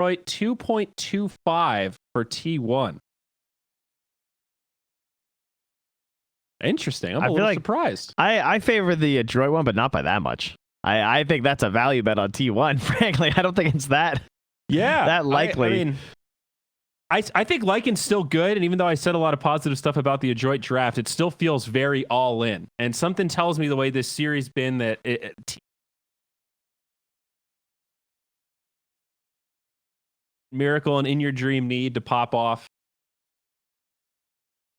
Androit 2.25 for T1. Interesting. I'm a little surprised. I favor the Android one, but not by that much. I think that's a value bet on T1. Frankly, I don't think it's that likely. I mean, I think Lycan's still good, and even though I said a lot of positive stuff about the Android draft, it still feels very all in. And something tells me the way this series been that Miracle and In Your Dream need to pop off.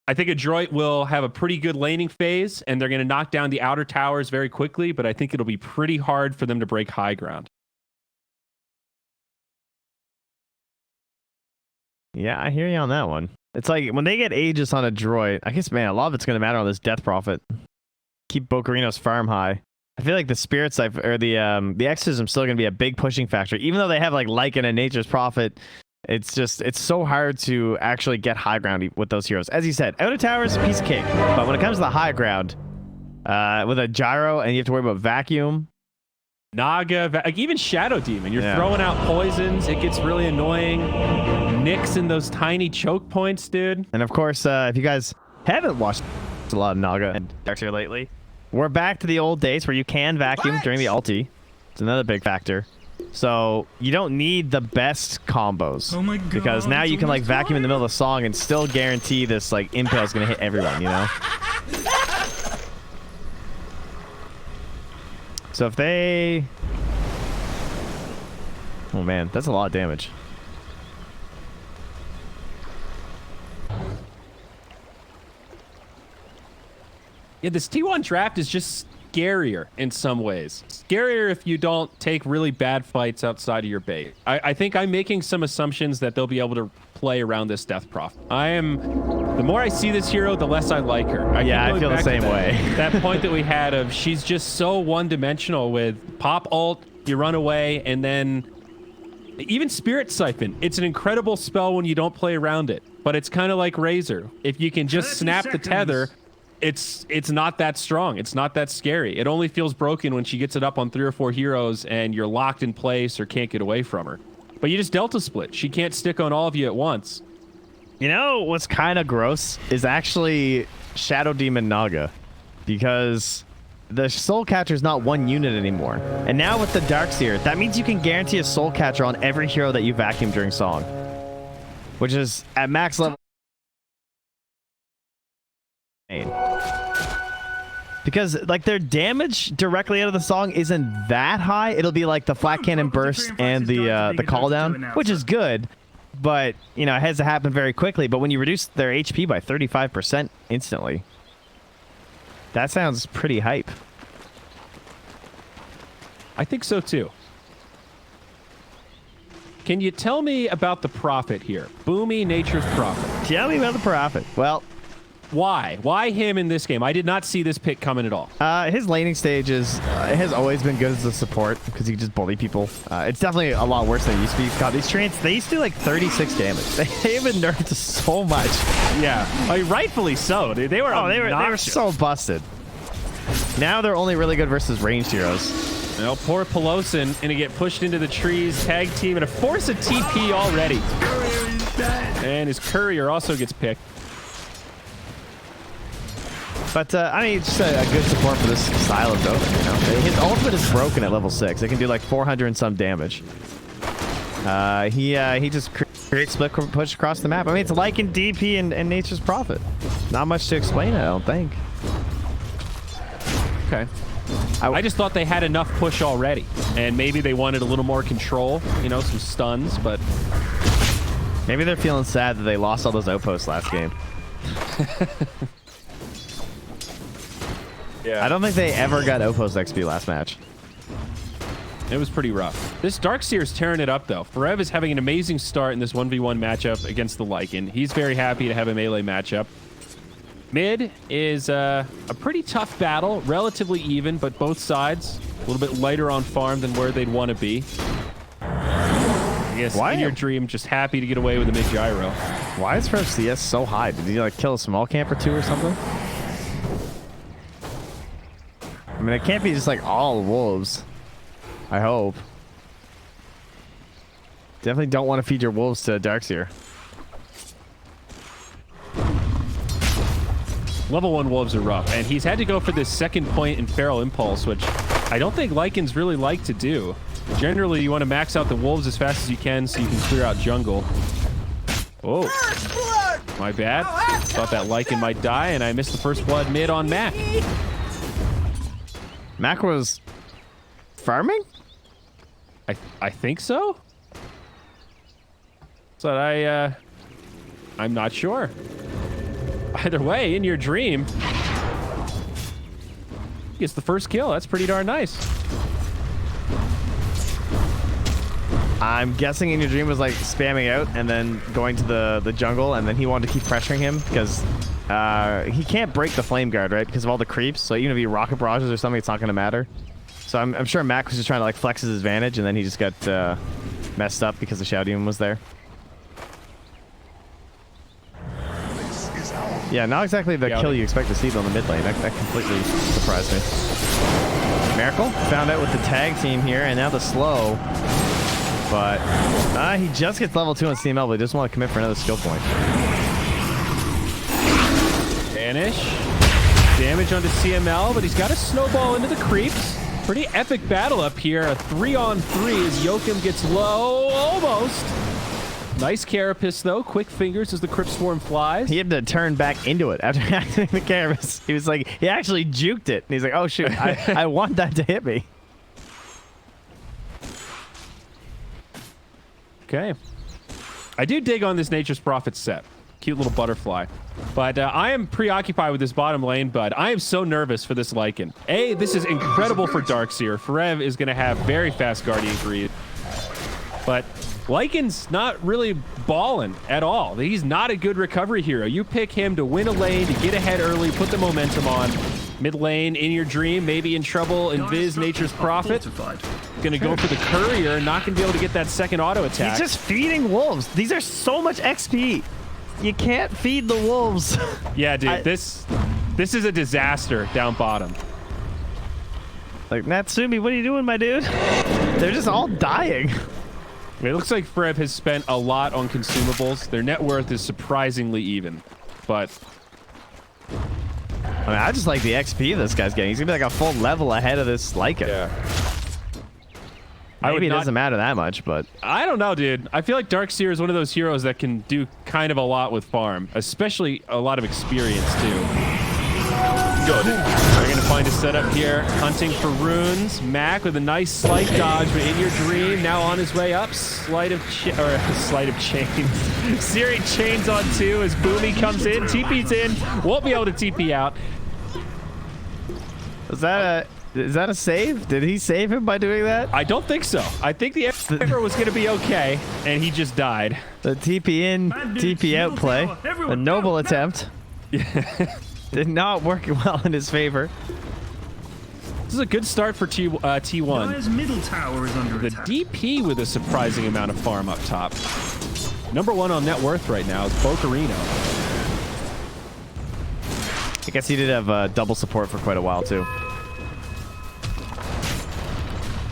I think Android will have a pretty good laning phase, and they're going to knock down the outer towers very quickly, but I think it'll be pretty hard for them to break high ground. Yeah, I hear you on that one. It's like when they get Aegis on Android, I guess, man, a lot of it's going to matter on this Death Prophet. Keep Bocarino's farm high. I feel like the Spirit Sight or the Exorcism is still going to be a big pushing factor, even though they have like Lycan and Nature's Prophet. It's so hard to actually get high ground with those heroes. As you said, outer tower is a piece of cake, but when it comes to the high ground, with a gyro and you have to worry about vacuum, Naga, like even Shadow Demon, you're throwing out poisons. It gets really annoying. Nicks in those tiny choke points, dude. And of course, if you guys haven't watched a lot of Naga and Darkseer lately, we're back to the old days where you can vacuum during the ulti. It's another big factor. So you don't need the best combos. Oh my God, because now you can like vacuum in the middle of the song and still guarantee this like impale is gonna hit everyone, you know? So if they... Oh man, that's a lot of damage. Yeah, this T1 draft is just scarier in some ways. Scarier if you don't take really bad fights outside of your base. I think I'm making some assumptions that they'll be able to play around this Death Prophet. The more I see this hero, the less I like her. I feel the same way. That point that we had of she's just so one-dimensional with pop ult, you run away, and then even Spirit Siphon. It's an incredible spell when you don't play around it, but it's kind of like Razor. If you can just snap the tether, it's not that strong. It's not that scary. It only feels broken when she gets it up on 3 or 4 heroes and you're locked in place or can't get away from her. But you just Delta Split. She can't stick on all of you at once. You know what's kind of gross is actually Shadow Demon Naga, because the Soul Catcher is not one unit anymore. And now with the Darkseer, that means you can guarantee a Soul Catcher on every hero that you vacuum during song, which is at max level. Because like their damage directly out of the song isn't that high. It'll be like the flat cannon burst and the call down, which is good, but you know, it has to happen very quickly. But when you reduce their HP by 35% instantly, that sounds pretty hype. I think so too. Can you tell me about the Prophet here? Boomy Nature's Prophet. Tell me about the Prophet. Well, why? Why him in this game? I did not see this pick coming at all. His laning stage has always been good as a support because he can just bully people. It's definitely a lot worse than it used to be. God, these treants, they used to do like 36 damage. They have been nerfed so much. Yeah, I mean, rightfully so. Dude. They were so busted. Now they're only really good versus ranged heroes. Well, poor Pelosin gonna get pushed into the trees, tag team, and a force a TP already. And his courier also gets picked. But, I mean, it's just a good support for this style of Dota, you know? His ultimate is broken at level 6. It can do like 400 and some damage. He just creates split push across the map. I mean, it's like in DP and Nature's Prophet. Not much to explain it, I don't think. Okay. I just thought they had enough push already, and maybe they wanted a little more control, you know, some stuns, but... Maybe they're feeling sad that they lost all those outposts last game. Yeah. I don't think they ever got outpost XP last match. It was pretty rough. This Darkseer is tearing it up, though. Forev is having an amazing start in this 1v1 matchup against the Lycan. He's very happy to have a melee matchup. Mid is a pretty tough battle, relatively even, but both sides a little bit lighter on farm than where they'd want to be. I guess In Your Dream just happy to get away with a mid gyro. Why is Forev CS so high? Did he like kill a small camp or two or something? I mean, it can't be just like all wolves. I hope. Definitely don't want to feed your wolves to Darkseer. Level 1 wolves are rough, and he's had to go for this second point in Feral Impulse, which I don't think Lycans really like to do. Generally, you want to max out the wolves as fast as you can so you can clear out jungle. Oh, my bad. Thought that Lycan might die, and I missed the first blood mid on Mac. Mac was farming? I think so? So I'm not sure. Either way, in your dream, gets the first kill. That's pretty darn nice. I'm guessing in your dream was like spamming out and then going to the jungle, and then he wanted to keep pressuring him because he can't break the flame guard, right? Because of all the creeps. So even if he rocket barrages or something, it's not going to matter. So I'm sure Mac was just trying to like flex his advantage, and then he just got messed up because the Shadow Demon was there. Yeah, not exactly the kill you expect to see on the mid lane. That completely surprised me. Miracle found out with the tag team here, and now the slow. But he just gets level 2 on CML, but he doesn't want to commit for another skill point. Vanish. Damage onto CML, but he's got a snowball into the creeps. Pretty epic battle up here. A 3-on-3 as Yoakum gets low. Almost. Nice Carapace, though. Quick fingers as the Crypt Swarm flies. He had to turn back into it after activating the Carapace. He was like, he actually juked it. And he's like, oh, shoot, I want that to hit me. Okay. I do dig on this Nature's Prophet set. Cute little butterfly. But I am preoccupied with this bottom lane, bud. I am so nervous for this Lycan. This is incredible for Darkseer. Ferev is going to have very fast Guardian Greed. But Lycan's not really balling at all. He's not a good recovery hero. You pick him to win a lane, to get ahead early, put the momentum on. Mid lane, in your dream, maybe in trouble, Invis, Nature's Prophet. Gonna go for the courier, not gonna be able to get that second auto attack. He's just feeding wolves. These are so much XP. You can't feed the wolves. Yeah, dude, this is a disaster down bottom. Like, Natsumi, what are you doing, my dude? They're just all dying. It looks like Ferev has spent a lot on consumables. Their net worth is surprisingly even, but I mean, I just like the XP this guy's getting. He's gonna be like a full level ahead of this Lycan. Yeah. Maybe it doesn't matter that much, but I don't know, dude. I feel like Darkseer is one of those heroes that can do kind of a lot with farm, especially a lot of experience too. Good. We're gonna find a setup here, hunting for runes. Mac with a nice slight dodge, but in your dream, now on his way up. Sleight of chains. Siri chains on 2 as Boomy comes in, TP's in, won't be able to TP out. Is that a save? Did he save him by doing that? I don't think so. I think the Emperor was gonna be okay, and he just died. The TP in, TP out play. A noble attempt. Did not work well in his favor. This is a good start for T1. His middle tower is under attack. The DP with a surprising amount of farm up top. Number 1 on net worth right now is Bocarino. I guess he did have double support for quite a while too.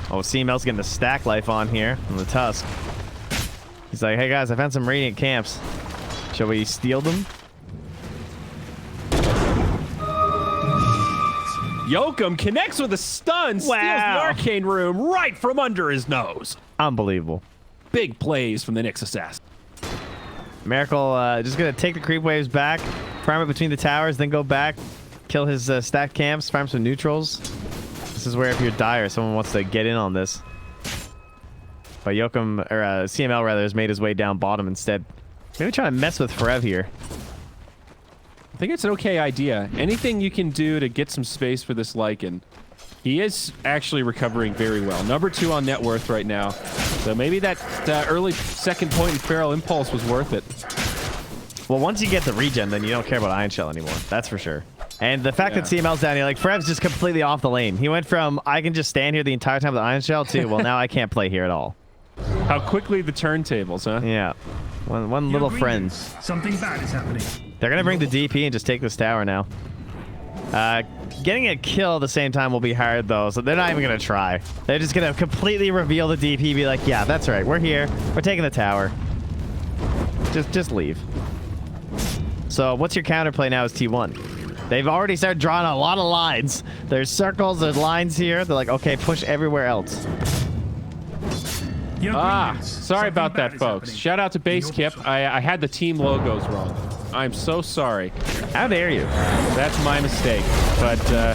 Oh, CML's getting the stack life on here on the Tusk. He's like, hey guys, I found some Radiant camps. Shall we steal them? Yoakum connects with a stun, steals the arcane room right from under his nose. Unbelievable. Big plays from the Nyx assassin. Miracle just gonna take the creep waves back, farm it between the towers, then go back, kill his stack camps, farm some neutrals. This is where if you're dire, someone wants to get in on this. But Yoakum, or CML rather, has made his way down bottom instead. Maybe trying to mess with Ferev here. I think it's an okay idea. Anything you can do to get some space for this Lycan. He is actually recovering very well. Number 2 on net worth right now. So maybe that early second point in Feral Impulse was worth it. Well, once you get the regen, then you don't care about Iron Shell anymore. That's for sure. And the fact that CML's down here, like, Ferev's just completely off the lane. He went from, I can just stand here the entire time with the Iron Shell, to, well, now I can't play here at all. How quickly the turntables, huh? Yeah. One little friend. Something bad is happening. They're going to bring the DP and just take this tower now. Getting a kill at the same time will be hard, though, so they're not even going to try. They're just going to completely reveal the DP, be like, yeah, that's right, we're here. We're taking the tower. Just leave. So what's your counterplay now is T1. They've already started drawing a lot of lines. There's circles, there's lines here. They're like, okay, push everywhere else. Sorry about that, folks. Shout out to Basekip. I had the team logos wrong. I'm so sorry. How dare you? That's my mistake. But, well,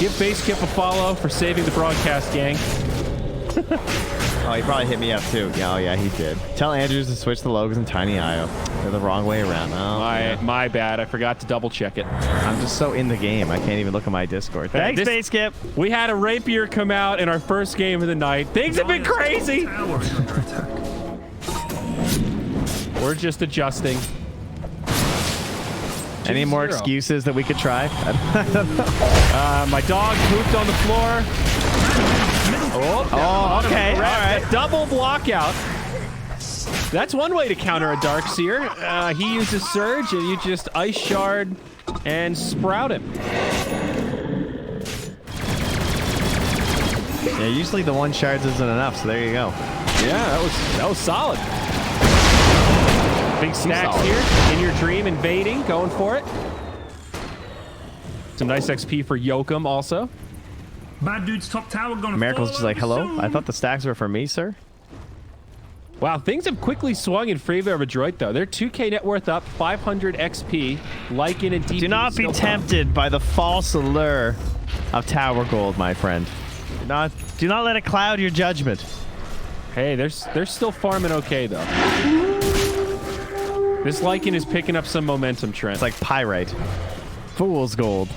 give Basekip a follow for saving the broadcast gang. Oh, he probably hit me up, too. Yeah, oh, yeah, he did. Tell Andrews to switch the logos in Tiny.io. They're the wrong way around. Oh, my bad. I forgot to double check it. I'm just so in the game. I can't even look at my Discord. Thanks, Basekip. We had a rapier come out in our first game of the night. Things have been crazy. We're just adjusting. Any more excuses that we could try? My dog pooped on the floor. Oh, okay. All right. Double blockout. That's one way to counter a Darkseer. He uses Surge, and you just Ice Shard and sprout him. Yeah, usually the one shards isn't enough, so there you go. Yeah, that was solid. Big stacks here. In your dream, invading, going for it. Some nice XP for Yokum also. Bad dude's top tower gonna Miracle's just like, hello? I thought the stacks were for me, sir. Wow, things have quickly swung in favor of Androit, though. They're 2k net worth up, 500 XP. Lycan and DP. Do not be tempted by the false allure of tower gold, my friend. Do not let it cloud your judgment. Hey, they're still farming okay, though. This Lycan is picking up some momentum, Trent. It's like pyrite. Fool's gold.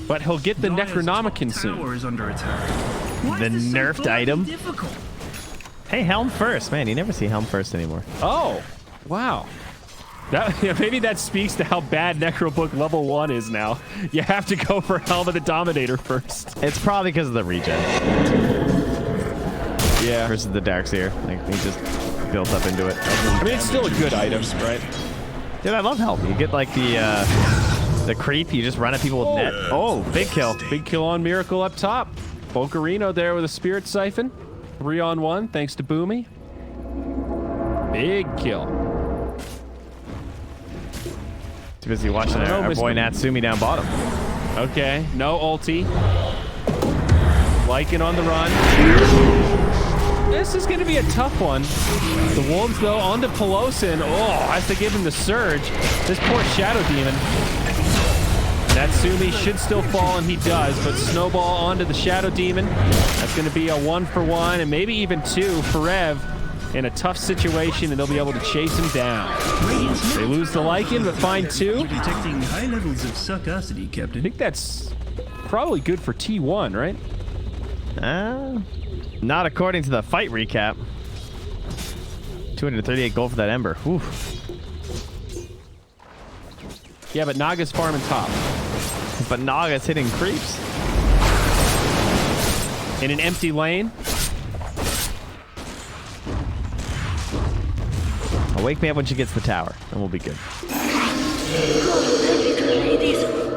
But he'll get the Necronomicon soon. The nerfed item? Hey, Helm first. Man, you never see Helm first anymore. Oh, wow. Maybe that speaks to how bad Necrobook level 1 is now. You have to go for Helm of the Dominator first. It's probably because of the regen. Yeah. Versus the Darkseer. Like, he just built up into it. I mean, it's still a good item, right? Dude, I love Helm. You get, like, the creep. You just run at people with net. Oh, big kill. Big kill on Miracle up top. Bocarino there with a Spirit Siphon. 3-on-1, thanks to Boomy. Big kill. Too busy watching our boy Natsumi down bottom. Okay, no ulti. Lycan on the run. This is going to be a tough one. The Wolves, though, onto Pelosin. Oh, has to give him the surge. This poor Shadow Demon. Natsumi should still fall, and he does, but Snowball onto the Shadow Demon. That's going to be a 1-for-1, and maybe even 2 for Rev in a tough situation, and they'll be able to chase him down. They lose the Lycan, but find 2. Detecting high levels of sarcasity, Captain. I think that's probably good for T1, right? Not according to the fight recap. 238 gold for that Ember. Whew. Yeah, but Naga's farming top. But Naga's hitting creeps. In an empty lane. Wake me up when she gets the tower, and we'll be good.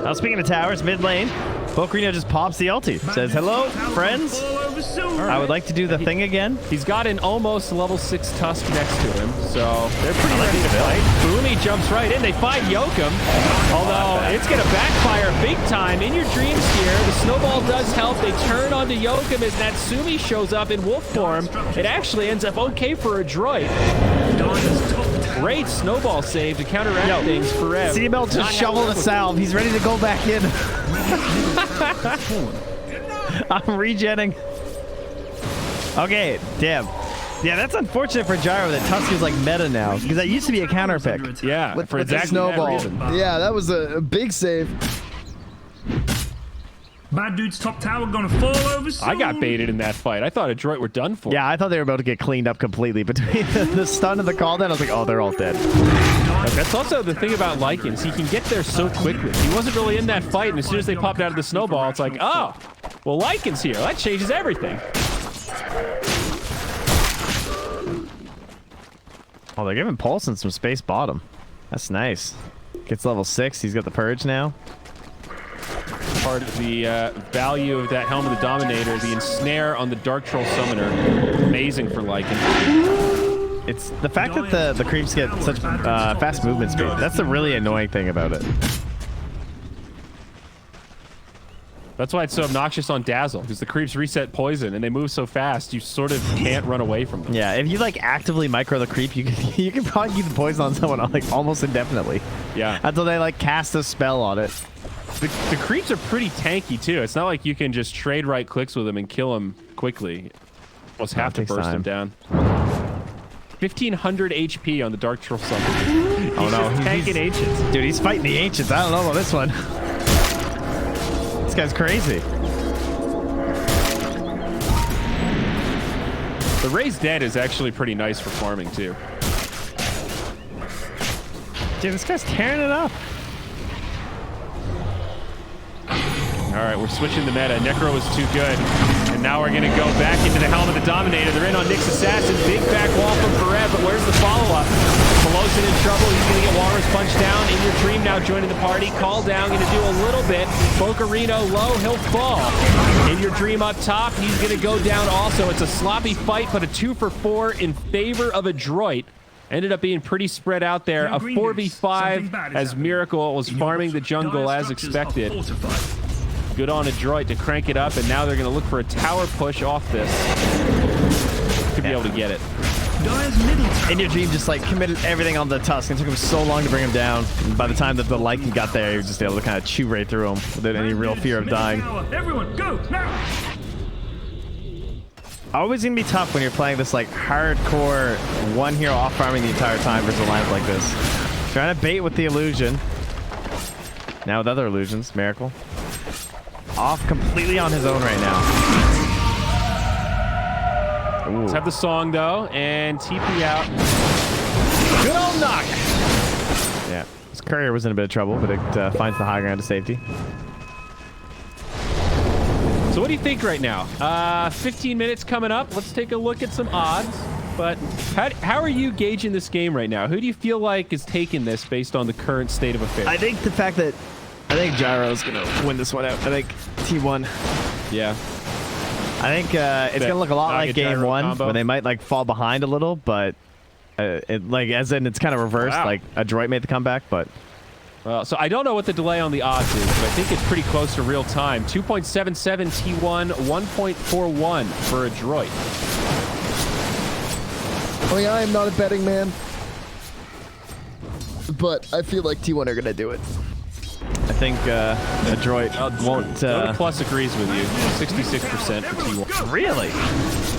Now, speaking of towers, mid lane, Bocarino just pops the ulti. Says, hello, friends. I would like to do the thing again. He's got an almost level 6 Tusk next to him, so they're pretty ready to fight. Boomy jumps right in. They find Yokum, although it's going to backfire big time. In your dreams here, the Snowball does help. They turn onto Yokum as Natsumi shows up in wolf form. It actually ends up okay for Androit. Great Snowball save to counteract things for Rev. CML just shoveled a salve. He's ready to go back in. I'm regenning. Okay, damn. Yeah, that's unfortunate for Gyro that Tusk is like meta now, because that used to be a counter pick. Yeah, with exactly the Snowball. that reason. Yeah, that was a big save. Bad dude's top tower gonna fall over soon. I got baited in that fight. I thought Androit were done for. Yeah, I thought they were about to get cleaned up completely. Between the stun and the call down, I was like, oh, they're all dead. That's also the thing about Lycans. He can get there so quickly. He wasn't really in that fight, and as soon as they popped out of the snowball, it's like, oh, well, Lycan's here. That changes everything. Oh, they're giving Paulson some space bottom. That's nice. Gets level 6. He's got the purge now. Part of the value of that Helm of the Dominator, the ensnare on the Dark Troll Summoner. Amazing for Lycan. It's the fact that the creeps get such fast movement speed. That's the really annoying thing about it. That's why it's so obnoxious on Dazzle, because the creeps reset poison and they move so fast you sort of can't run away from them. Yeah, if you like actively micro the creep, you can probably keep the poison on someone like almost indefinitely. Yeah. Until they like cast a spell on it. The creeps are pretty tanky too. It's not like you can just trade right clicks with them and kill them quickly. Almost have to burst them down. 1500 HP on the Dark Troll Summoner. Oh no, he's tanking Ancients. Dude, he's fighting the Ancients. I don't know about this one. This guy's crazy. The Raised Dead is actually pretty nice for farming too. Dude, this guy's tearing it up. All right, we're switching the meta. Necro was too good. And now we're going to go back into the Helm of the Dominator. They're in on Nyx Assassin. Big back wall from Perez, but where's the follow-up? Pelosin in trouble. He's going to get Walrus punched down. In Your Dream now joining the party. Call down, going to do a little bit. Bocarino low, he'll fall. In Your Dream up top. He's going to go down also. It's a sloppy fight, but a 2 for 4 in favor of Adroit. Ended up being pretty spread out there. A 4v5 as Miracle was farming the jungle as expected. Good on Adroit to crank it up, and now they're going to look for a tower push off this. To be able to get it. In Your Dream just like committed everything on the Tusk and took him so long to bring him down. And by the time that the Lycan got there, he was just able to kind of chew right through him without any real fear of dying. Everyone, go now! Always gonna be tough when you're playing this like hardcore one hero off farming the entire time versus a lineup like this. Trying to bait with the illusion. Now with other illusions, Miracle. Off completely on his own right now. Ooh. Let's have the song though, and TP out. Good old knock. Yeah, his courier was in a bit of trouble, but it finds the high ground to safety. So what do you think right now? 15 minutes coming up. Let's take a look at some odds. But how are you gauging this game right now? Who do you feel like is taking this based on the current state of affairs? I think the fact that Gyro's gonna win this one out. I think T1. Yeah. I think it's gonna look a lot like game one, combo. where they might like fall behind a little, but like as in it's kind of reversed. Wow. Like Adroit made the comeback, but So I don't know what the delay on the odds is, but I think it's pretty close to real time. 2.77 T1, 1.41 for Adroit. I mean, I am not a betting man, but I feel like T1 are gonna do it. I think Adroit won't. Dota Plus agrees with you. 66% for T1. Really?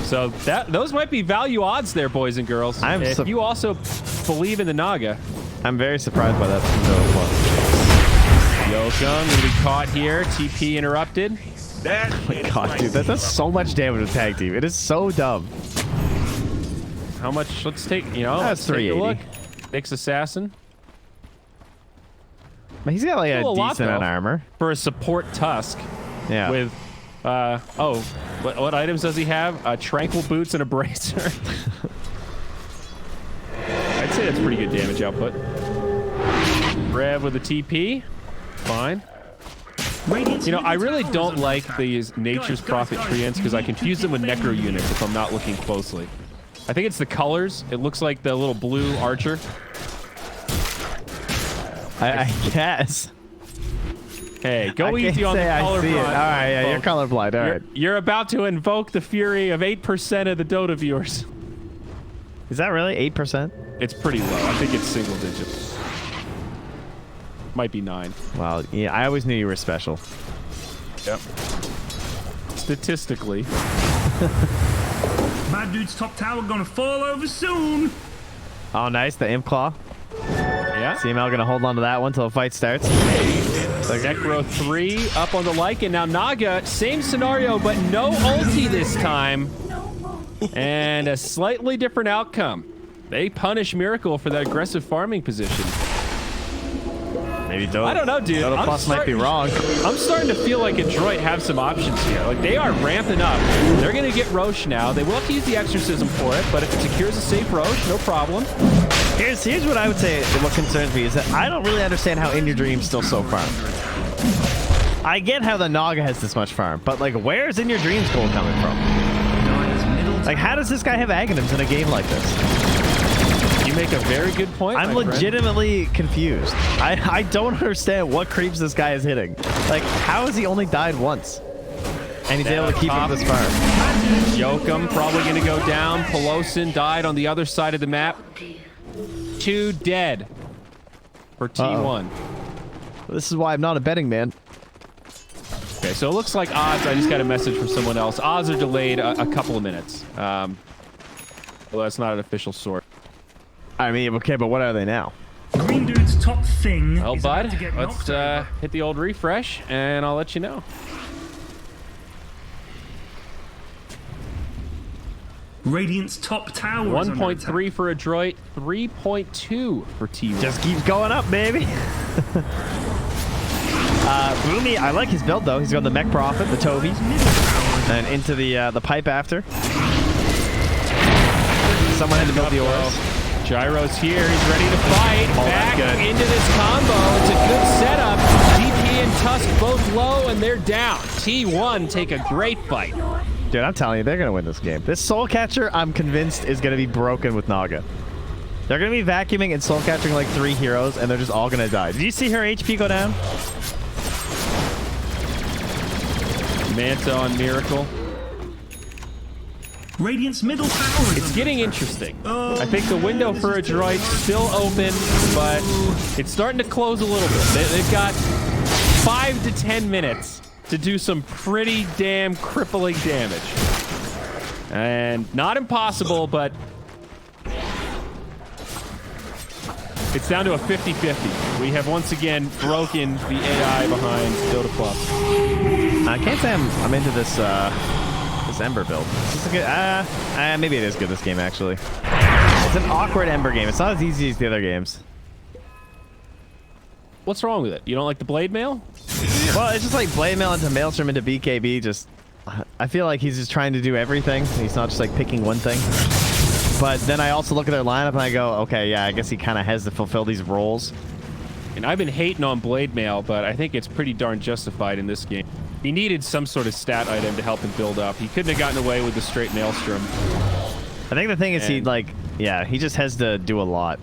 So those might be value odds there, boys and girls. If you also believe in the Naga. I'm very surprised by that. Yokung will be caught here. TP interrupted. Oh my god, dude, that does so much damage with tag team. It is so dumb. How much? Let's take, That's let's take a 380. look. Nyx Assassin. But he's got like a lot, decent amount of armor. For a support Tusk. Yeah. With, what items does he have? Tranquil Boots and a Bracer. I'd say that's pretty good damage output. Rev with a TP. Fine. I really don't like these Nature's Prophet treants because I confuse them with Necro units if I'm not looking closely. I think it's the colors. It looks like the little blue archer. I guess. Hey, go easy on the colorblind. I see it. All right, yeah, you're colorblind. All right. You're about to invoke the fury of 8% of the Dota viewers. Is that really 8%? It's pretty low. I think it's single digits. Might be 9. Wow. Yeah, I always knew you were special. Yep. Statistically. My dude's top tower gonna fall over soon. Oh, nice. The Imp Claw. Yeah. CML gonna hold on to that one until the fight starts. Necro 3 up on the Lycan. Now Naga, same scenario, but no ulti this time. And a slightly different outcome. They punish Miracle for that aggressive farming position. Maybe Dota. I don't know, dude. Dota Plus might be wrong. I'm starting to feel like Androit have some options here. Like, they are ramping up. They're going to get Roche now. They will have to use the Exorcism for it, but if it secures a safe Roche, no problem. Here's what I would say. What concerns me is that I don't really understand how In Your Dream's still so farm. I get how the Naga has this much farm, but like, where's In Your Dream's gold coming from? Like, how does this guy have Aghanims in a game like this? You make a very good point. I'm legitimately confused. I don't understand what creeps this guy is hitting. Like, how has he only died once? And he's able to keep him this far. Yokum probably going to go down. Pelosin died on the other side of the map. 2 dead for T1. This is why I'm not a betting man. Okay, so it looks like odds. I just got a message from someone else. Odds are delayed a couple of minutes. Well, that's not an official source. I mean, okay, but what are they now? Green dude's top thing. Well, is bud, about to get let's knocked over. hit the old refresh, and I'll let you know. Radiant's top tower. is under 1.3 for Androit, 3.2 for T1. Just keeps going up, baby. Boomy, I like his build though. He's got the Mech Prophet, the Toby, and into the pipe after. Someone had to build the Auras. Gyro's here. He's ready to fight. Oh, Back that's good. into this combo. It's a good setup. DP and Tusk both low, and they're down. T1 take a great fight. Dude, I'm telling you, they're going to win this game. This Soul Catcher, I'm convinced, is going to be broken with Naga. They're going to be vacuuming and Soul Catching like 3 heroes, and they're just all going to die. Did you see her HP go down? Manta on Miracle. Radiant's middle tower. Is It's under getting attack. interesting. I think the window for Android still open, but it's starting to close a little bit. They've got 5 to 10 minutes to do some pretty damn crippling damage. And not impossible, but it's down to a 50-50. We have once again broken the AI behind Dota Plus. I can't say I'm into this this Ember build. Is this a good, maybe it is good this game actually. It's an awkward Ember game. It's not as easy as the other games. What's wrong with it? You don't like the Blade Mail? Well, it's just like Blade Mail into Maelstrom into BKB. Just, I feel like he's just trying to do everything. He's not just like picking one thing. But then I also look at their lineup and I go, okay, yeah, I guess he kind of has to fulfill these roles. And I've been hating on Blade Mail, but I think it's pretty darn justified in this game. He needed some sort of stat item to help him build up. He couldn't have gotten away with the straight Maelstrom. I think the thing is he just has to do a lot.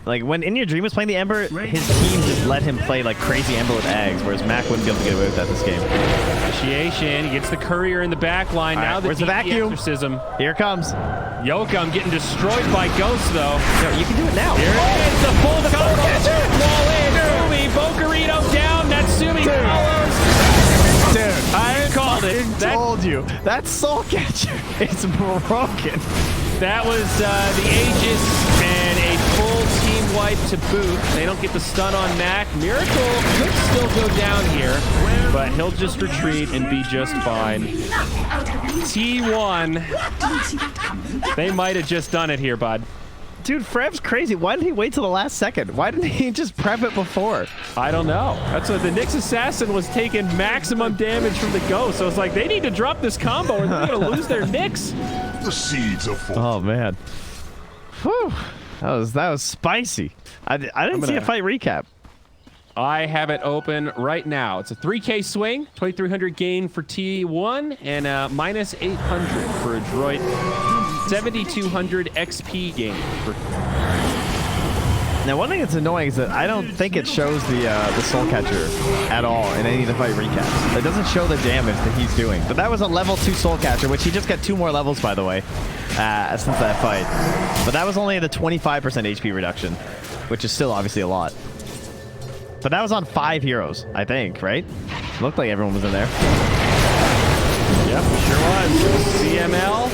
Like when In Your Dream was playing the Ember, his team just let him play like crazy Ember with Ags, whereas Mac wouldn't be able to get away with that this game. Initiation. He gets the courier in the back line. All Now right, the where's the DP vacuum? Exorcism. Here it comes. Yokum getting destroyed by Ghost, though. No, you can do it now. Here it is. The full combo. Wall in. Boomy. Bocarito down. Natsumi follows. Dude, I called it. I told you. That Soul Catcher is broken. That was the Aegis and a full team wipe to boot. They don't get the stun on Mac. Miracle could still go down here, but he'll just retreat and be just fine. T1, they might have just done it here, bud. Dude, Frev's crazy. Why did he wait till the last second? Why didn't he just prep it before? I don't know. That's what the Nyx Assassin was taking maximum damage from the Ghost. So it's like, they need to drop this combo or they're going to lose their Nyx. The seeds of Oh, man. Whew. That was spicy. I didn't see a fight recap. I have it open right now. It's a 3K swing, 2,300 gain for T1, and minus 800 for Androit. 7,200 XP gain for. Now, one thing that's annoying is that I don't think it shows the Soul Catcher at all in any of the fight recaps. It doesn't show the damage that he's doing. But that was a level 2 Soul Catcher, which he just got 2 more levels, by the way, since that fight. But that was only the 25% HP reduction, which is still obviously a lot. But that was on 5 heroes, I think, right? Looked like everyone was in there. Yep, sure was. CML.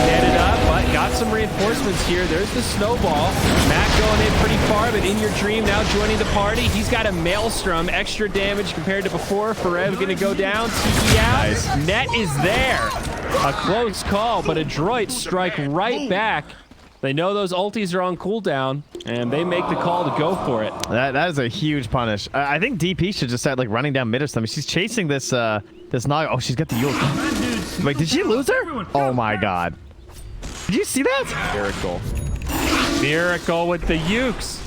Headed up, but got some reinforcements here. There's the snowball. Matt going in pretty far, but In Your Dream now joining the party. He's got a Maelstrom, extra damage compared to before. Farev gonna go down, Tiki out. Nice. Net is there. A close call, but Androit strike right back. They know those ultis are on cooldown. And they make the call to go for it. That is a huge punish. I think DP should just start like running down mid or something. She's chasing this this Naga. Oh, she's got the Yulk. Wait, did she lose her? Oh my god. Did you see that? Miracle. Miracle with the Ukes.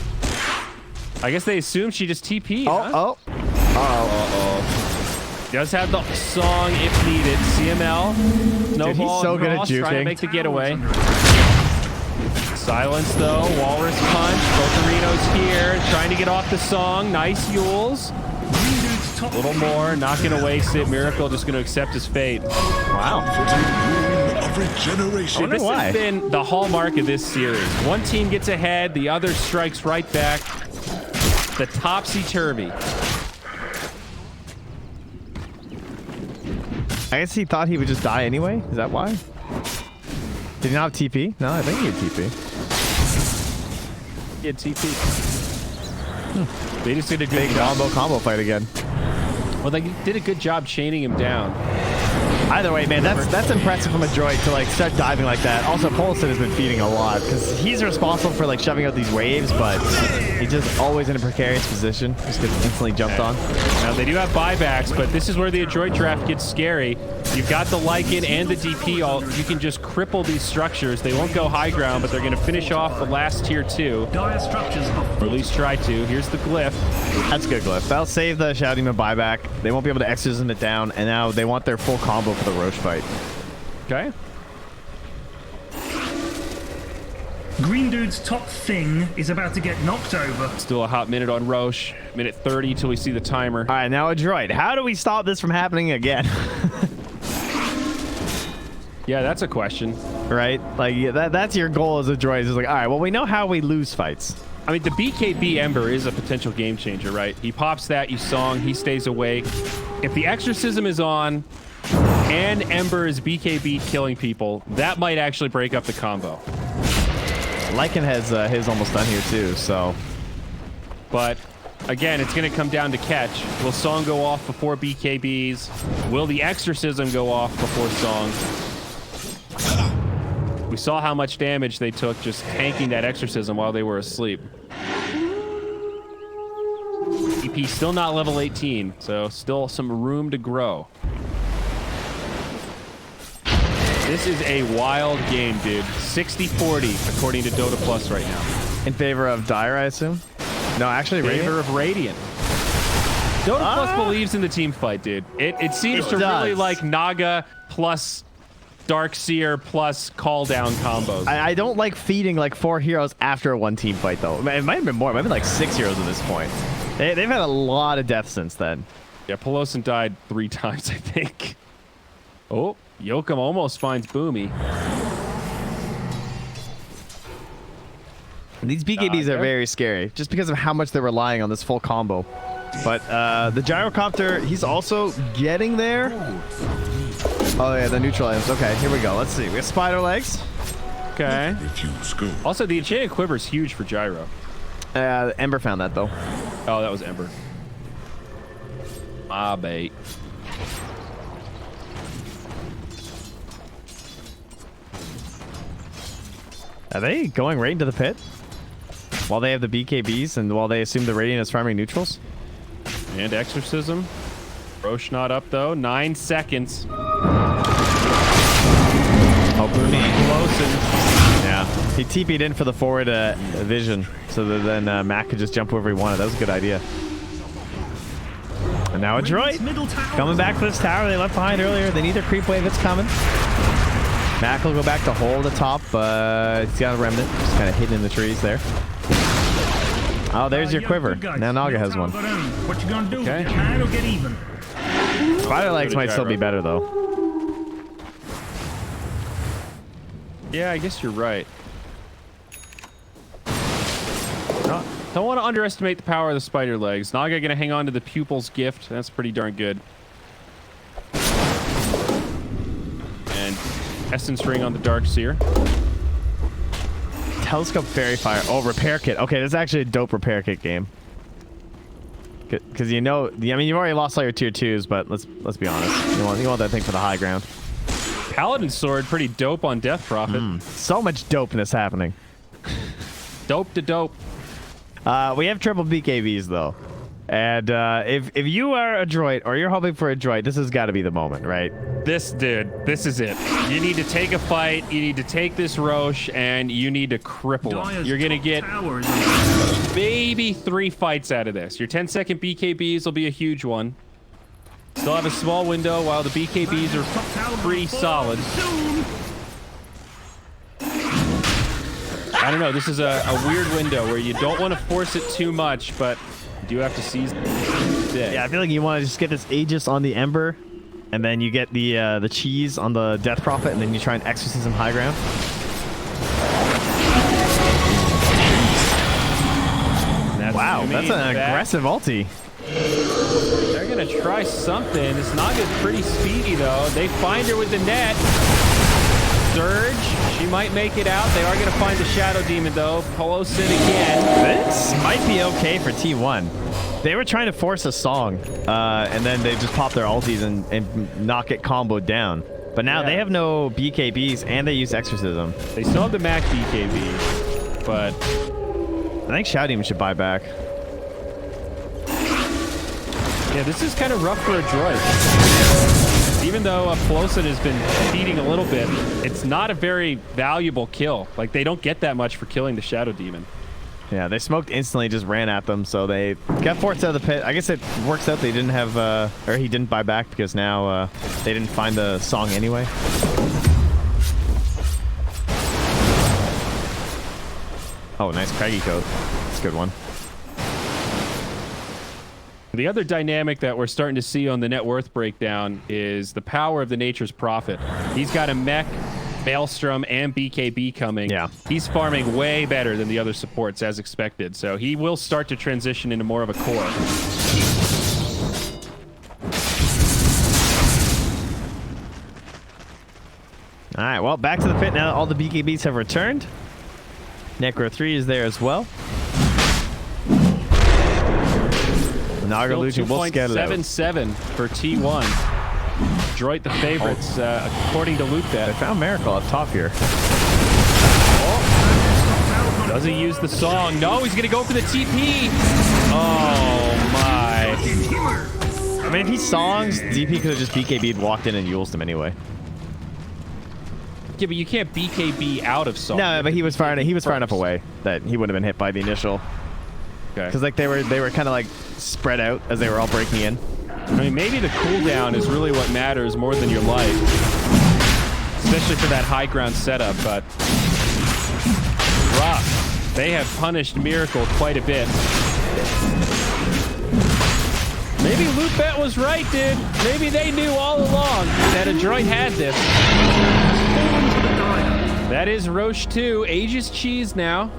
I guess they assumed she just TP'd. Oh. Does have the song if needed. CML. Snowball. Dude, he's so good at Trying to juking. make the getaway. Silence though. Walrus punch. Bocarino's here. Trying to get off the song. Nice Yules. A little more. Not going to waste it. Miracle just going to accept his fate. Wow. So this has been the hallmark of this series. One team gets ahead. The other strikes right back. The topsy-turvy. I guess he thought he would just die anyway. Is that why? Did he not have TP? No, I think he had TP. He had TP. They just did a good combo fight again. Well, they did a good job chaining him down. Either way, man, that's impressive from a droid to like start diving like that. Also, Polson has been feeding a lot because he's responsible for like shoving out these waves, but he's just always in a precarious position. Just gets instantly jumped on. Now they do have buybacks, but this is where the Android draft gets scary. You've got the Lycan and the DP ult. You can just cripple these structures. They won't go high ground, but they're going to finish off the last tier 2. Dire structures or at least try to. Here's the glyph. That's good glyph. That'll save the Shadow Demon buyback. They won't be able to exorcism it down, and now they want their full combo for the Roche fight. Okay. Green Dude's top thing is about to get knocked over. Still a hot minute on Roche. Minute 30 till we see the timer. All right, now a droid. How do we stop this from happening again? Yeah, that's a question. Right? Like, yeah, that's your goal as a droid. Is like, all right, well, we know how we lose fights. I mean, the BKB Ember is a potential game changer, right? He pops that, you song, he stays awake. If the Exorcism is on and Ember is BKB killing people, that might actually break up the combo. Lycan has his almost done here too, so. But again, it's going to come down to catch. Will Song go off before BKBs? Will the Exorcism go off before Song? We saw how much damage they took just tanking that Exorcism while they were asleep. EP still not level 18, so still some room to grow. This is a wild game, dude. 60-40 according to Dota Plus right now. In favor of Dire, I assume? No, actually, In favor of Radiant. Dota Plus believes in the team fight, dude. It seems to really like Naga plus Darkseer plus call down combos. I don't like feeding like 4 heroes after a 1 team fight, though. It might have been more. It might have been like 6 heroes at this point. They've had a lot of deaths since then. Yeah, Pelosin died 3 times, I think. Oh, Yokum almost finds Boomy. These BKBs are very scary, just because of how much they're relying on this full combo. But the gyrocopter, he's also getting there. Oh yeah, the neutral items. Okay, here we go. Let's see. We have spider legs. Okay. Also, the enchanted quiver is huge for gyro. Ember found that though. Oh, that was Ember. Ah, bait. Are they going right into the pit? While they have the BKBs and while they assume the Radiant is farming neutrals? And Exorcism. Roche not up though. 9 seconds. Oh, Boomy. Pelosin. Yeah. He TP'd in for the forward vision so that then Matt could just jump wherever he wanted. That was a good idea. And now a droid. Coming back for this tower they left behind earlier. They need their creep wave. It's coming. Mac will go back to hold the top, but he's got a remnant. Just kind of hidden in the trees there. Oh, there's your quiver. Now Naga has one. What you gonna do? Okay. Get mad or get even? Spider legs might still be better, though. Yeah, I guess you're right. No, don't want to underestimate the power of the spider legs. Naga gonna hang on to the pupil's gift. That's pretty darn good. And Essence Ring on the Darkseer. Telescope Fairy Fire. Oh, repair kit. Okay, this is actually a dope repair kit game. Because you know, I mean, you've already lost all your tier 2s, but let's be honest. You want that thing for the high ground. Paladin Sword, pretty dope on Death Prophet. So much dopeness happening. Dope to dope. We have triple BKBs though. And if you are a droid or you're hoping for a droid, this has got to be the moment, right? This is it. You need to take a fight. You need to take this Roche, and you need to cripple him. You're going to get maybe 3 fights out of this. Your 10-second BKBs will be a huge one. Still have a small window while the BKBs are pretty solid. I don't know. This is a weird window where you don't want to force it too much, but you do have to seize the day. Yeah, I feel like you want to just get this Aegis on the Ember, and then you get the cheese on the Death Prophet, and then you try and exorcism high ground. Wow, that's an aggressive ulti. They're going to try something. It's not good. Pretty speedy, though. They find her with the net. Surge. She might make it out. They are going to find the Shadow Demon, though. Pelosin again. This might be okay for T1. They were trying to force a song, and then they just pop their ultis and not get comboed down. But now they have no BKBs, and they use Exorcism. They still have the Mac BKB, but I think Shadow Demon should buy back. yeah, this is kind of rough for a droid. Even though Pelosin has been feeding a little bit, it's not a very valuable kill. Like, they don't get that much for killing the Shadow Demon. Yeah, they smoked instantly, just ran at them, so they got forced out of the pit. I guess it works out they didn't have, or he didn't buy back because now they didn't find the song anyway. Oh, nice Craggy coat. That's a good one. The other dynamic that we're starting to see on the net worth breakdown is the power of the Nature's Prophet. He's got a mech, Maelstrom, and BKB coming. Yeah. He's farming way better than the other supports, as expected. So he will start to transition into more of a core. All right, well, back to the pit now. All the BKBs have returned. Necro 3 is there as well. Nagalucci will scale it out. 2.77 for T1. Droid the favorites, according to LootBet. They found Miracle up top here. Oh. Does he use the song? No, he's going to go for the TP. Oh, my. I mean, if he songs, DP could have just BKB'd, walked in, and uled him anyway. Yeah, but you can't BKB out of song. No, but he was far enough away that he wouldn't have been hit by the initial. Okay. Because like they were kind of like spread out as they were all breaking in. I mean, maybe the cooldown is really what matters more than your life, especially for that high ground setup. But rough. They have punished Miracle quite a bit. Maybe LootBet was right, dude. Maybe they knew all along that a droid had this. That is Roche 2. Aegis cheese now.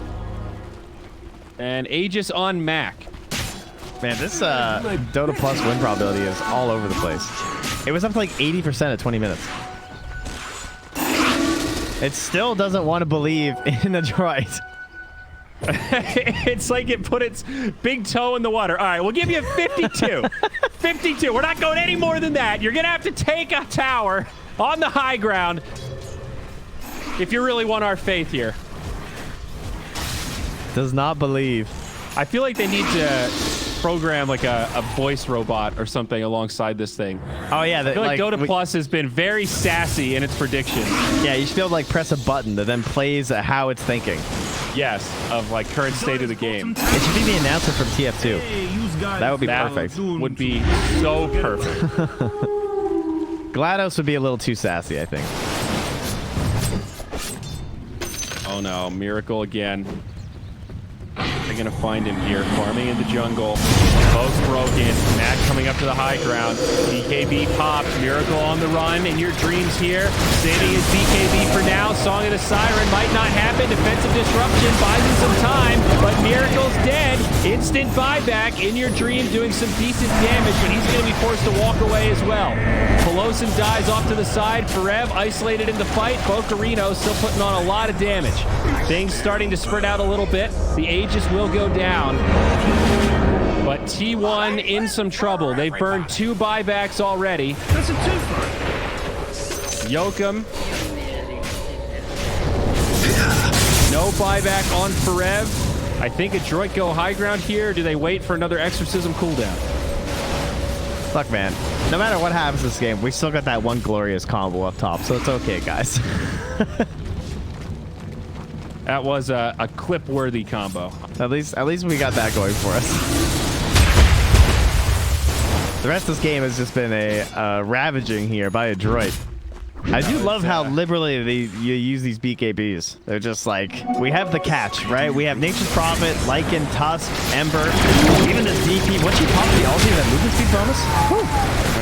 And Aegis on Mac. Man, this Dota Plus win probability is all over the place. It was up to like 80% at 20 minutes. It still doesn't want to believe in a droid. It's like it put its big toe in the water. All right, we'll give you 52. 52. We're not going any more than that. You're going to have to take a tower on the high ground if you really want our faith here. Does not believe. I feel like they need to program like a voice robot or something alongside this thing. Oh yeah, I feel like Dota Plus has been very sassy in its predictions. Yeah, you should be able to like press a button that then plays how it's thinking. Yes, of like current state of the game. It should be the announcer from TF2. That would be perfect. Would be so perfect. GLaDOS would be a little too sassy, I think. Oh no, Miracle again. They're gonna find him here, farming in the jungle. Both broken. Mac coming up to the high ground. BKB popped. Miracle on the run. In your dreams here. Saving his BKB for now. Song of the Siren might not happen. Defensive disruption buys him some time, but Miracle's dead. Instant buyback. In your dream doing some decent damage, but he's gonna be forced to walk away as well. Pelosin dies off to the side. Forev isolated in the fight. Bocarino still putting on a lot of damage. Things starting to spread out a little bit. The Aegis will go down. But T1 in some trouble. They've burned 2 buybacks already. That's a twofer. Yoakum. No buyback on Forev. I think Androit go high ground here. Do they wait for another exorcism cooldown? Look, man, no matter what happens this game, we still got that one glorious combo up top, so it's okay, guys. That was a clip-worthy combo. At least we got that going for us. The rest of this game has just been a ravaging here by Androit. I do love how liberally you use these BKBs. They're just like, we have the catch, right? We have Nature's Prophet, Lycan, Tusk, Ember, even this DP. Once you pop the ulti, that movement speed bonus,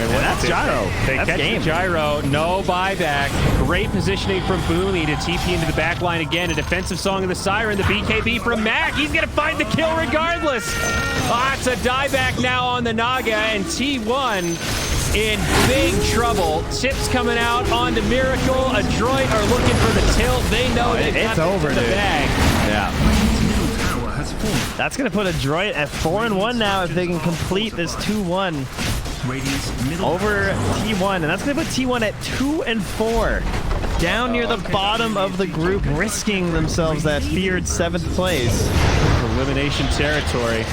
well, that's Gyro. That's game. Gyro, no buyback. Great positioning from Boomy to TP into the back line again. A defensive song of the Siren, the BKB from Mac. He's going to find the kill regardless. It's a dieback now on the Naga, and T1 in big trouble. Tips coming out onto Miracle. Androit are looking for the tilt. They know it's over, the bag. Yeah. That's going to put Androit at 4-1 now if they can complete this 2-1 over T1. And that's going to put T1 at 2-4. Down near the bottom of the group, risking themselves that feared 7th place. Elimination territory.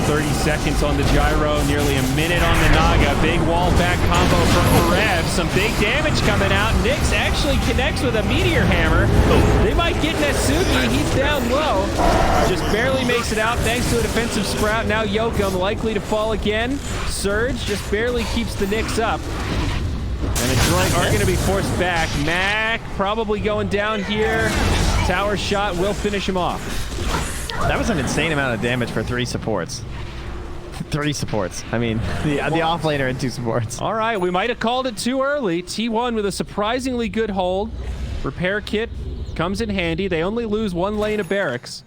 30 seconds on the Gyro, nearly a minute on the Naga. Big wall back combo from Forev. Some big damage coming out. Nyx actually connects with a Meteor Hammer. They might get Nesugi. He's down low. Just barely makes it out thanks to a defensive sprout. Now Yokum likely to fall again. Surge just barely keeps the Nyx up. And Androit are going to be forced back. Mac probably going down here. Tower shot will finish him off. That was an insane amount of damage for 3 supports. 3 supports. I mean, the offlaner and 2 supports. All right, we might have called it too early. T1 with a surprisingly good hold. Repair kit comes in handy. They only lose 1 lane of barracks.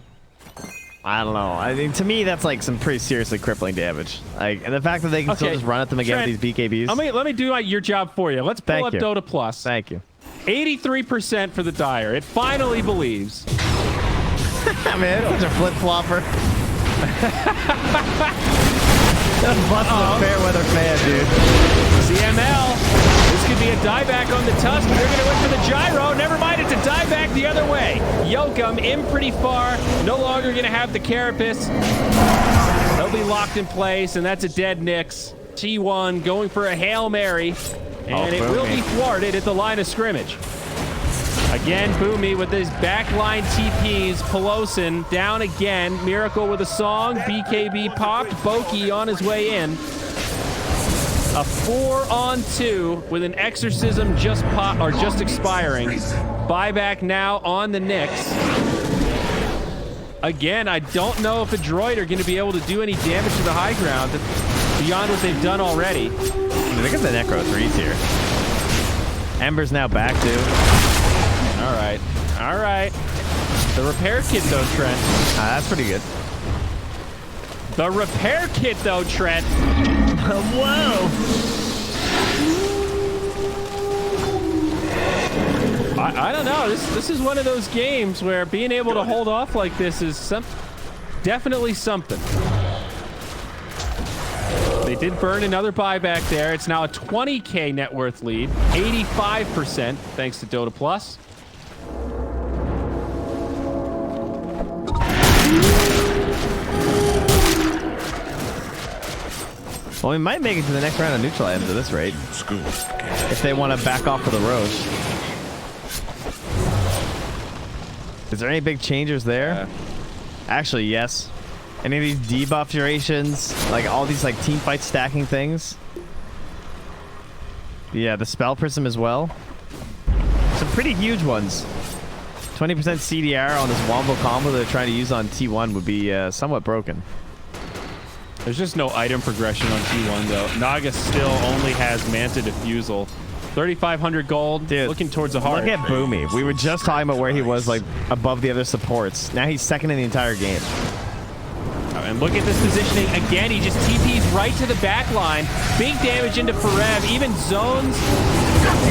I don't know. I mean, to me, that's like some pretty seriously crippling damage. Like, and the fact that they can still just run at them again with these BKBs. Let me do your job for you. Let's pull up Dota Plus. Thank you. 83% for the Dire. It finally believes. Man, such a flip-flopper. Bust a fair weather fan, dude. CML. This could be a dieback on the Tusk. They're going to look for the Gyro. Never mind, it's a dieback the other way. Yokum in pretty far. No longer going to have the Carapace. They'll be locked in place, and that's a dead Nyx. T1 going for a Hail Mary, and it will be thwarted at the line of scrimmage. Again, Boomy with his backline TPs. Pelosin down again. Miracle with a song. BKB popped. Boki on his way in. A 4-on-2 with an exorcism just expiring. Buyback now on the Nyx. Again, I don't know if Androit are going to be able to do any damage to the high ground beyond what they've done already. Look at the Necro 3s here. Ember's now back too. All right. All right. The repair kit, though, Trent. That's pretty good. The repair kit, though, Trent. Whoa. I don't know. This is one of those games where being able to hold off like this is definitely something. They did burn another buyback there. It's now a 20K net worth lead. 85% thanks to Dota Plus. Well, we might make it to the next round of neutral items at this rate. If they want to back off of the Roche. Is there any big changers there? Actually, yes. Any of these debuff durations? Like all these like team fight stacking things? Yeah, the Spell Prism as well. Some pretty huge ones. 20% CDR on this Wombo combo they're trying to use on T1 would be somewhat broken. There's just no item progression on T1, though. Naga still only has Manta Diffusal. 3,500 gold, dude, looking towards the heart. Look at Boomy. We were just talking about where he was like above the other supports. Now he's second in the entire game. And look at this positioning. Again, he just TPs right to the back line. Big damage into Forev. Even zones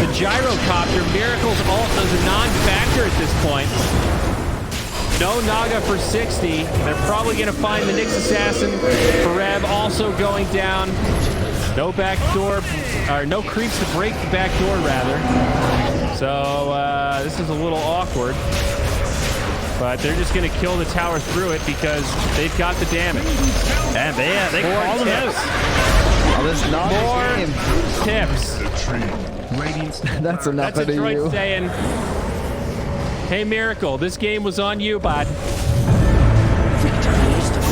the Gyrocopter. Miracle's ult is a non-factor at this point. No Naga for 60. They're probably going to find the Nyx Assassin. Forev also going down. No back door, or no creeps to break the back door, rather. So this is a little awkward. But they're just going to kill the tower through it because they've got the damage. And they called them out. Oh, this not More game. tips. That's enough That's out of Androit you. saying, hey, Miracle, this game was on you, bud.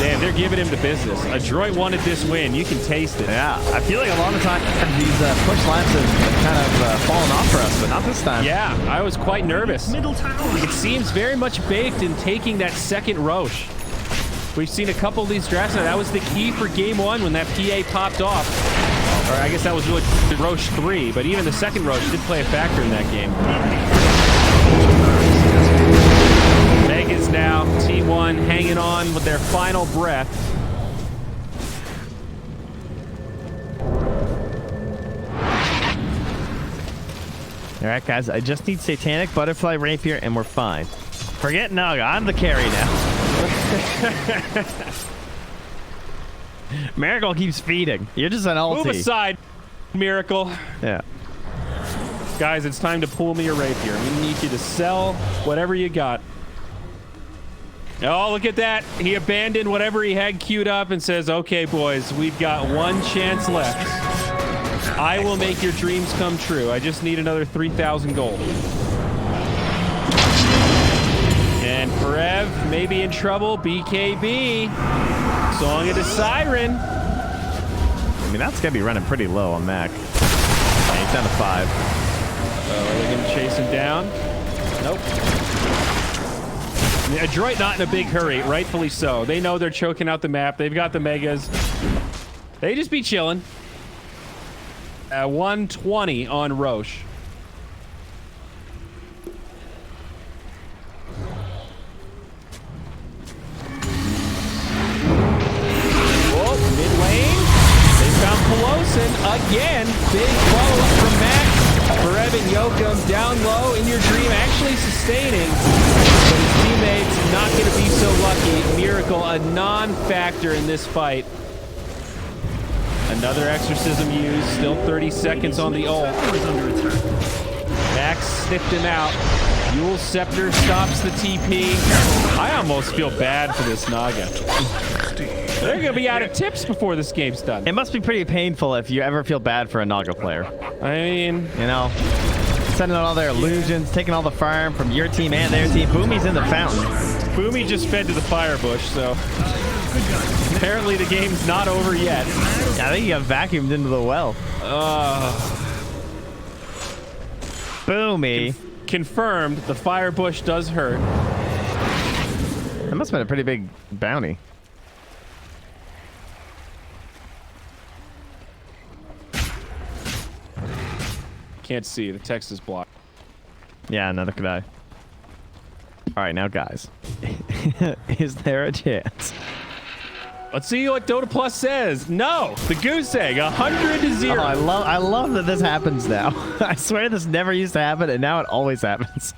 Damn, they're giving him the business. Androit wanted this win. You can taste it. Yeah, I feel like a lot of times these push laps have kind of fallen off for us, but not this time. Yeah, I was quite nervous. Middle tower. It seems very much baked in taking that second Roche. We've seen a couple of these drafts now. That was the key for game 1 when that PA popped off. Or I guess that was really Roche 3, but even the second Roche did play a factor in that game. Vegas now, T1 hanging on with their final breath. All right, guys, I just need Satanic Butterfly Rapier, and we're fine. Forget Naga, I'm the carry now. Miracle keeps feeding. You're just an ulti. Move aside, Miracle. Yeah. Guys, it's time to pull me a rapier. We need you to sell whatever you got. Oh, look at that. He abandoned whatever he had queued up and says, okay, boys, we've got one chance left. I will make your dreams come true. I just need another 3,000 gold. And Perev may be in trouble. BKB. Song of the Siren. I mean, that's going to be running pretty low on Mac. Yeah, he's down to 5. Oh, are they going to chase him down? Nope. Androit not in a big hurry, rightfully so. They know they're choking out the map. They've got the megas. They just be chilling. 120 on Roche. Whoa, mid lane. They found Pelosin again. Big follow-up from Max. Perev and Yokum down low in your dream, actually sustaining. But his teammates not going to be so lucky. Miracle, a non-factor in this fight. Another exorcism used. Still 30 seconds on the ult. Max sniffed him out. Yule Scepter stops the TP. I almost feel bad for this Naga. They're going to be out of tips before this game's done. It must be pretty painful if you ever feel bad for a Naga player. I mean, You know, sending out all their illusions, taking all the farm from your team and their team. Boomy's in the fountain. Boomy just fed to the fire bush, so apparently the game's not over yet. I think he got vacuumed into the well. Boomy. Confirmed, the fire bush does hurt. That must have been a pretty big bounty. Can't see, the text is blocked. Yeah, neither could I. All right, now guys, is there a chance? Let's see what Dota Plus says. No, the goose egg, 100 to 0. Oh, I love that this happens now. I swear this never used to happen, and now it always happens.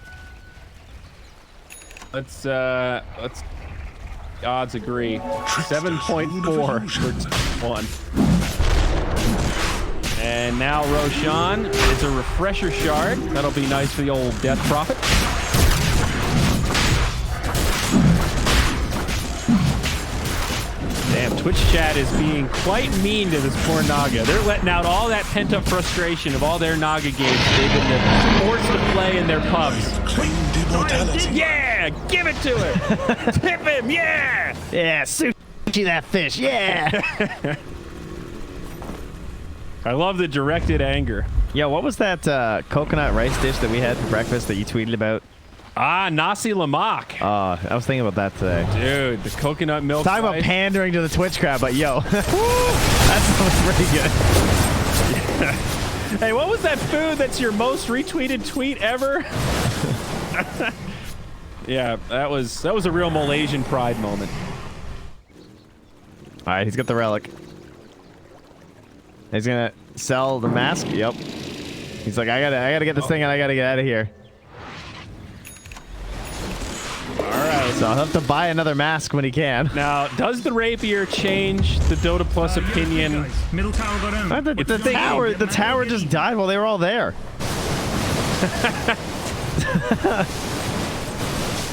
Let's odds agree. 7.4 for T1. And now Roshan is a refresher shard. That'll be nice for the old Death Prophet. Damn, Twitch chat is being quite mean to this poor Naga. They're letting out all that pent-up frustration of all their Naga games they've been forced to play in their pubs. Yeah! Give it to him! Tip him! Yeah! Yeah, sushi that fish. Yeah. I love the directed anger. Yo, what was that coconut rice dish that we had for breakfast that you tweeted about? Ah, nasi lemak. I was thinking about that today. Dude, the coconut milk. Talk about rice. pandering to the Twitch crowd, but yo, that sounds pretty good. Hey, what was that food that's your most retweeted tweet ever? Yeah, that was a real Malaysian pride moment. All right, he's got the relic. He's gonna sell the mask. Yep. He's like, I gotta get this thing and I gotta get out of here. All right. So I'll have to buy another mask when he can. Now, does the rapier change the Dota Plus opinion? Guys. Middle tower got owned. The tower just died while they were all there.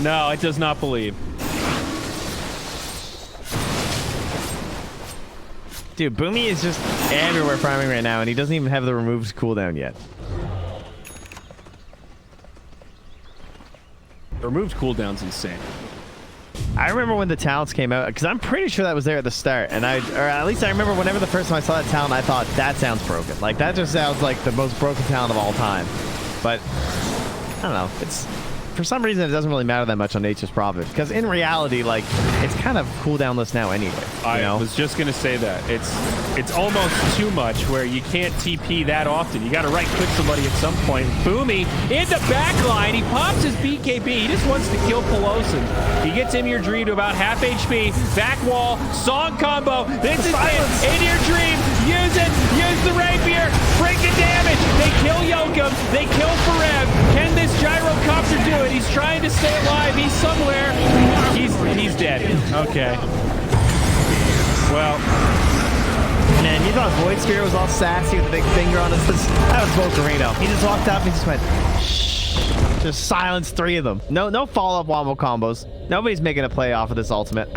No, it does not believe. Dude, Boomy is just everywhere farming right now, and he doesn't even have the removes cooldown yet. Removed cooldown's insane. I remember when the talents came out, because I'm pretty sure that was there at the start, and or at least I remember whenever the first time I saw that talent, I thought, that sounds broken. Like, that just sounds like the most broken talent of all time. But, I don't know, for some reason, it doesn't really matter that much on Nature's Prophet, because in reality, like, it's kind of cooldownless now anyway. I was just gonna say that it's almost too much where you can't TP that often. You got to right click somebody at some point. Boomy in the back line. He pops his BKB. He just wants to kill Pelosin. He gets in your dream to about half HP. Back wall, song combo. This is it. In your dream. Use it. Use the rapier. Freaking damage. They kill Yokum. They kill Forev. Can this gyrocopter do it? He's trying to stay alive. He's somewhere. He's dead. Okay. Well, man, you thought Void Spear was all sassy with the big finger on his... That was Volcarino. He just walked up and just went, shh. Just silenced 3 of them. No follow-up wombo combos. Nobody's making a play off of this ultimate.